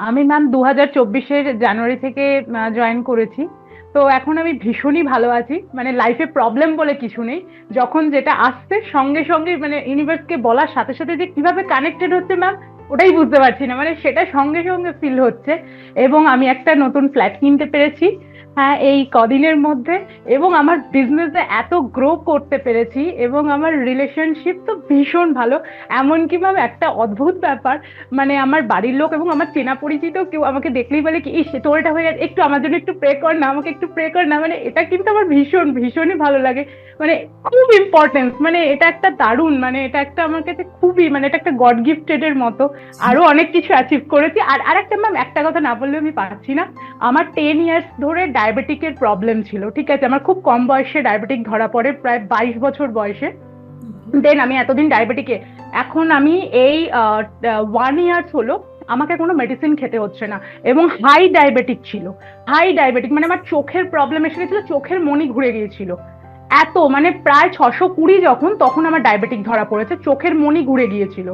আমি ম্যাম 2024-এর জানুয়ারি থেকে জয়েন করেছি। তো এখন আমি ভীষণই ভালো আছি, মানে লাইফে প্রবলেম বলে কিছু নেই। যখন যেটা আসছে সঙ্গে সঙ্গে মানে ইউনিভার্সকে বলার সাথে সাথে যে কিভাবে কানেক্টেড হচ্ছে ম্যাম, ওটাই বুঝতে পারছি না, মানে সেটা সঙ্গে সঙ্গে ফিল হচ্ছে। এবং আমি একটা নতুন ফ্ল্যাট কিনতে পেরেছি, হ্যাঁ, এই কদিনের মধ্যে। এবং আমার বিজনেসে এত গ্রো করতে পেরেছি, এবং আমার রিলেশনশিপ তো ভীষণ ভালো। এমনকি ম্যাম একটা অদ্ভুত ব্যাপার, মানে আমার বাড়ির লোক এবং আমার চেনা পরিচিত কেউ আমাকে দেখলেই বলে কি, ইস তোর এটা হয়ে যাচ্ছে, একটু আমার জন্য একটু প্রে কর না, আমাকে একটু প্রে কর না। মানে এটা কিন্তু আমার ভীষণ ভীষণই ভালো লাগে, মানে খুব ইম্পর্টেন্স, মানে এটা একটা দারুণ, মানে এটা একটা আমার কাছে খুবই, মানে এটা একটা গড গিফটেড এর মতো। আরো অনেক কিছু অ্যাচিভ করেছি। আর আরেকটা ম্যাম, একটা কথা না বললে আমি পারছি না। আমার 10 ইয়ার্স ধরে ডায়াবেটিকের প্রবলেম ছিল, ঠিক আছে, আমার খুব কম বয়সে ডায়াবেটিক ধরা পড়ে, প্রায় 22 বছর বয়সে। দেন আমি এতদিন ডায়াবেটিকে, এখন আমি এই 1 ইয়ার্স হলো আমাকে কোনো মেডিসিন খেতে হচ্ছে না। এবং হাই ডায়াবেটিক ছিল, হাই ডায়াবেটিক, মানে আমার চোখের প্রবলেম এসে গেছিল, চোখের মনি ঘুরে গিয়েছিল। এত মানে প্রায় 620, যখন তখন আমার ডায়াবেটিক ধরা পড়েছে, চোখের মনি ঘুরে গিয়েছিল।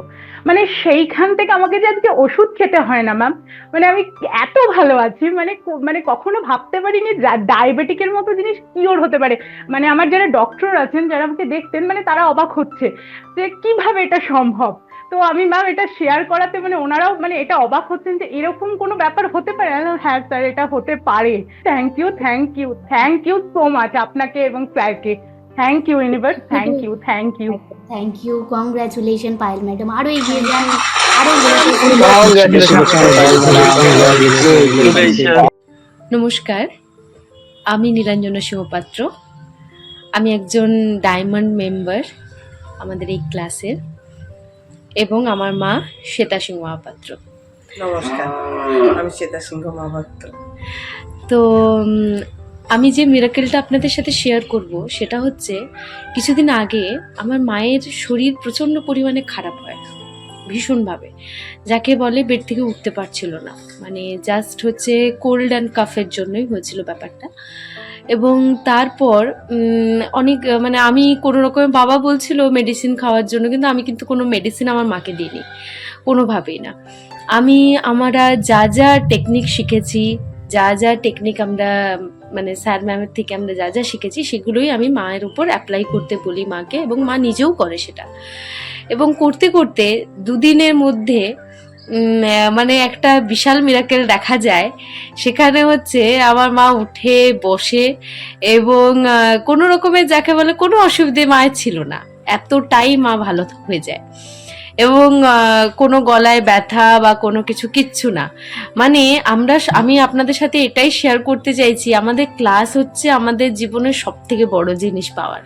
মানে সেইখান থেকে আমাকে যে আজকে ওষুধ খেতে হয় না ম্যাম, মানে আমি এত ভালো আছি, মানে মানে কখনো ভাবতে পারিনি ডায়াবেটিকের মতো জিনিস কিওর হতে পারে। মানে আমার যারা ডক্টর আছেন, যারা আমাকে দেখতেন, মানে তারা অবাক হচ্ছে যে কিভাবে এটা সম্ভব। তো আমি ম্যাম এটা শেয়ার করাতে, মানে ওনারাও মানে এটা অবাক হচ্ছেন যে এরকম কোনো ব্যাপার হতে পারে। আমি বললাম, হ্যাঁ স্যার, এটা হতে পারে। Thank you, thank you, thank you so much আপনাকে এবং স্যারকে। Thank you universe, thank you, thank you. Thank you, congratulation Payel madam, আরো এগিয়ে যান, আরো গ্রোথে নমস্কার, আমি নীলাঞ্জনা সিংহপাত্র। আমি একজন ডায়মন্ড মেম্বার আমাদের এই ক্লাসের, এবং আমার মা শ্বেতা সিংহ মহাপাত্র। নমস্কার, আমি শ্বেতা সিংহ মহাপাত্র। তো আমি যে মিরাকেলটা আপনাদের সাথে শেয়ার করব সেটা হচ্ছে, কিছুদিন আগে আমার মায়ের শরীর প্রচণ্ড পরিমাণে খারাপ হয়, ভীষণভাবে, যাকে বলে বেড থেকে উঠতে পারছিল না, মানে জাস্ট হচ্ছে কোল্ড অ্যান্ড কাফের জন্যই হয়েছিল ব্যাপারটা। এবং তারপর অনেক মানে আমি কোনো রকমের, বাবা বলছিল মেডিসিন খাওয়ার জন্য, কিন্তু আমি কিন্তু কোনো মেডিসিন আমার মাকে দিইনি, কোনোভাবেই না। আমরা যা যা টেকনিক শিখেছি, যা যা টেকনিক আমরা মানে স্যার ম্যামের থেকে আমরা যা যা শিখেছি, সেগুলোই আমি মায়ের উপর অ্যাপ্লাই করতে বলি মাকে, এবং মা নিজেও করে সেটা। এবং করতে করতে দুদিনের মধ্যে মানে একটা বিশাল মিরাকেল দেখা যায়। সেখানে হচ্ছে আমার মা উঠে বসে, এবং কোনো রকমের, যাকে বলে, কোনো অসুবিধে মায়ের ছিল না, এতটাই মা ভালো হয়ে যায়। এবং কোনো গলায় ব্যথা বা কোনো কিছু, কিচ্ছু না। মানে আমি আপনাদের সাথে এটাই শেয়ার করতে চাইছি, আমাদের ক্লাস হচ্ছে আমাদের জীবনের সব থেকে বড় জিনিস পাওয়ার।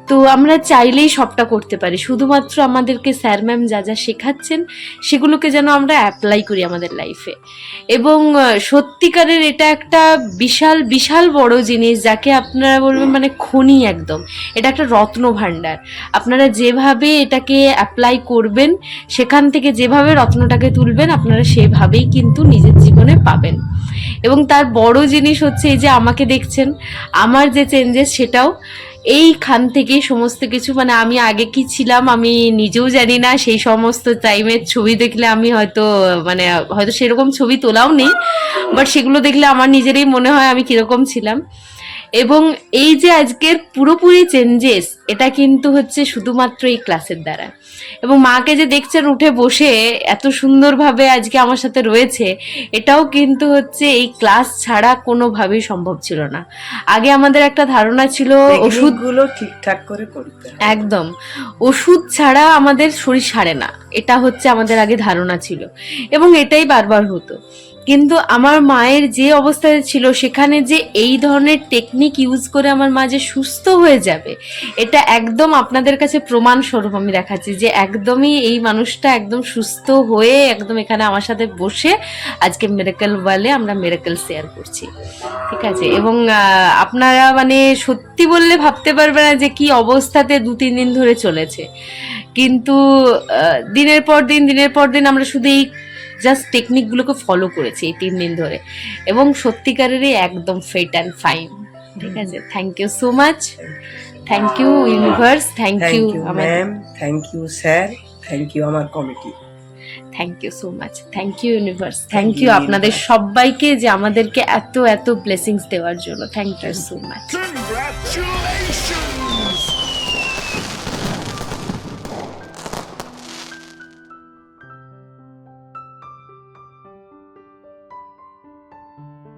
তো আমরা চাইলেই সবটা করতে পারি, শুধুমাত্র আমাদেরকে স্যার ম্যাম যা যা শেখাচ্ছেন সেগুলোকে যেন আমরা অ্যাপ্লাই করি আমাদের লাইফে। এবং সত্যিকারের এটা একটা বিশাল বিশাল বড় জিনিস, যাকে আপনারা বলবেন মানে খনি একদম। এটা একটা রত্ন ভাণ্ডার। আপনারা যেভাবে এটাকে অ্যাপ্লাই করবেন, সেখান থেকে যেভাবে রত্নটাকে তুলবেন, আপনারা সেভাবেই কিন্তু নিজের জীবনে পাবেন। এবং তার বড় জিনিস হচ্ছে, এই যে আমাকে দেখছেন, আমার যে চেঞ্জেস, সেটাও এইখান থেকেই সমস্ত কিছু। মানে আমি আগে কি ছিলাম আমি নিজেও জানি না, সেই সমস্ত টাইমের ছবি দেখলে আমি হয়তো, মানে হয়তো সেরকম ছবি তোলাও নেই, বাট সেগুলো দেখলে আমার নিজেরই মনে হয় আমি কিরকম ছিলাম। এবং এই যে আজকের পুরোপুরি চেঞ্জেস, এটা কিন্তু হচ্ছে শুধুমাত্র এই ক্লাসের দ্বারা। এবং মাকে যে দেখছেন উঠে বসে এত সুন্দরভাবে আজকে আমার সাথে রয়েছে, এটাও কিন্তু হচ্ছে এই ক্লাস ছাড়া কোনোভাবেই সম্ভব ছিল না। আগে আমাদের একটা ধারণা ছিল ওষুধগুলো ঠিকঠাক করে করতে হবে। একদম, ওষুধ ছাড়া আমাদের শরীর সারে না, এটা হচ্ছে আমাদের আগে ধারণা ছিল, এবং এটাই বারবার হতো। কিন্তু আমার মায়ের যে অবস্থায় ছিল, সেখানে যে এই ধরনের টেকনিক ইউজ করে আমার মা যে সুস্থ হয়ে যাবে, এটা একদম আপনাদের কাছে প্রমাণ স্বরূপ আমি দেখাচ্ছি যে একদমই এই মানুষটা একদম সুস্থ হয়ে একদম এখানে আমার সাথে বসে আজকে মিরাকেল ওয়ালে আমরা মিরাকেল শেয়ার করছি, ঠিক আছে। এবং আপনারা মানে সত্যি বললে ভাবতে পারবে না যে কি অবস্থাতে 2-3 দিন ধরে চলেছে। কিন্তু দিনের পর দিন আমরা শুধু এই জাস্ট টেকনিকগুলোকে ফলো করেছি এই 3 দিন ধরে, এবং সত্যিকারেরই একদম ফিট অ্যান্ড ফাইন, ঠিক আছে। Thank you so much, thank you universe, thank you ma'am, thank you sir, thank you আমার কমিটি। Thank you so much, thank you universe, thank you আপনাদের সবাইকে যে আমাদেরকে এত এত ব্লেসিংস দেওয়ার জন্য, thank you so much. Congratulations!